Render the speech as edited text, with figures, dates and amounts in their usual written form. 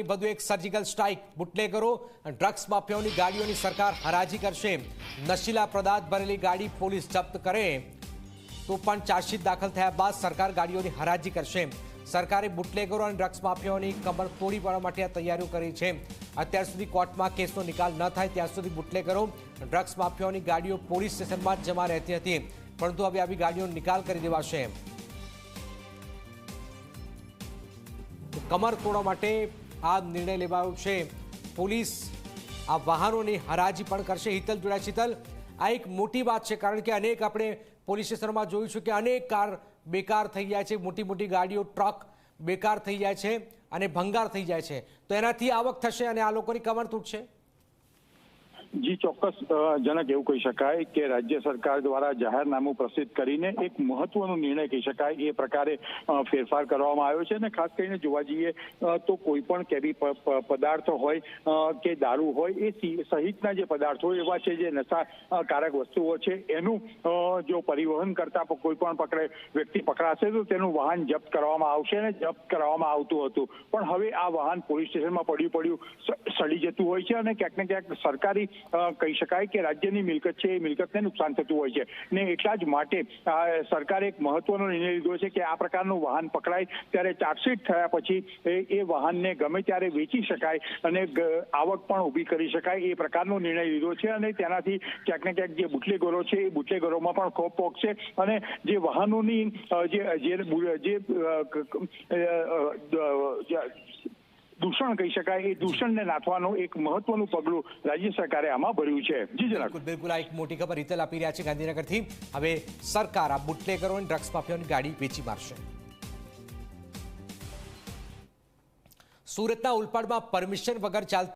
સરકારની વધુ એક સર્જિકલ સ્ટ્રાઇક। બુટલેગરો અને ડ્રગ્સ માફિયાઓની ગાડીઓની સરકાર હરાજી કરશે। નશીલા પદાર્થ ભરેલી ગાડી પોલીસ જપ્ત કરે તો પણ ચાર્જશીટ દાખલ થયા બાદ સરકાર ગાડીઓની હરાજી કરશે। સરકારે બુટલેગરો અને ડ્રગ્સ માફિયાઓની કમર તોડી પાડવા માટે આ તૈયારીઓ કરી છે। અત્યાર સુધી કોર્ટમાં કેસનો નિકાલ ન થાય ત્યાં સુધી બુટલેગરો ડ્રગ્સ માફિયાઓની ગાડીઓ પોલીસ સ્ટેશનમાં જ જમા રહેતી હતી, પરંતુ હવે આવી ગાડીઓનો નિકાલ કરી દેવાશે। કમર તોડવા માટે આ નિર્ણય લેવાયો છે। પોલીસ આ વાહનોની હરાજી પણ કરશે। હિતલ જોડાય। હિતલ, આ એક મોટી વાત છે, કારણ કે અનેક આપણે પોલીસ સ્ટેશનમાં જોયું છે કે અનેક કાર બેકાર થઈ જાય છે, મોટી મોટી ગાડીઓ ટ્રક બેકાર થઈ જાય છે અને ભંગાર થઈ જાય છે, તો એનાથી આવક થશે અને આ લોકોની કમર તૂટશે। જી ચોક્કસ જનક એવું કહી શકાય કે રાજ્ય સરકાર દ્વારા જાહેરનામું પ્રસિદ્ધ કરીને એક મહત્વનો નિર્ણય કહી શકાય એ પ્રકારે ફેરફાર કરવામાં આવ્યો છે। અને ખાસ કરીને જોવા જઈએ તો કોઈ પણ કેવી પદાર્થ હોય કે દારૂ હોય એ સહિતના જે પદાર્થો એવા છે જે નશાકારક વસ્તુઓ છે એનું જો પરિવહન કરતા કોઈ પણ વ્યક્તિ પકડાશે તો તેનું વાહન જપ્ત કરવામાં આવશે અને જપ્ત કરવામાં આવતું હતું, પણ હવે આ વાહન પોલીસ સ્ટેશનમાં પડ્યું સડી જતું હોય છે અને ક્યાંક ને ક્યાંક સરકારી કહી શકાય કે રાજ્યની મિલકત છે એ મિલકતને નુકસાન થતું હોય છે ને એટલા જ માટે સરકારે એક મહત્વનો નિર્ણય લીધો છે કે આ પ્રકારનું વાહન પકડાય ત્યારે ચાર્જશીટ થયા પછી એ વાહનને ગમે ત્યારે વેચી શકાય અને આવક પણ ઊભી કરી શકાય એ પ્રકારનો નિર્ણય લીધો છે। અને તેનાથી ક્યાંક ને ક્યાંક જે બુટલેગરો છે એ બુટલેગરોમાં પણ ખોફ પહોંચશે અને જે વાહનોની દૂષણ કહી શકાય એ દૂષણને નાથવાનું એક મહત્વનું પગલું રાજ્ય સરકારે આમાં ભર્યું છે। જી જનાબ, બિલકુલ આ એક મોટી ખબર હિતલ આપી રહ્યા છે ગાંધીનગરથી। હવે સરકાર આ બુટલેગરો અને ડ્રગ્સ માફિયાઓની ગાડી વેચી મારશે। સુરતના ઉલપાડમાં પરમિશન વગર ચાલતી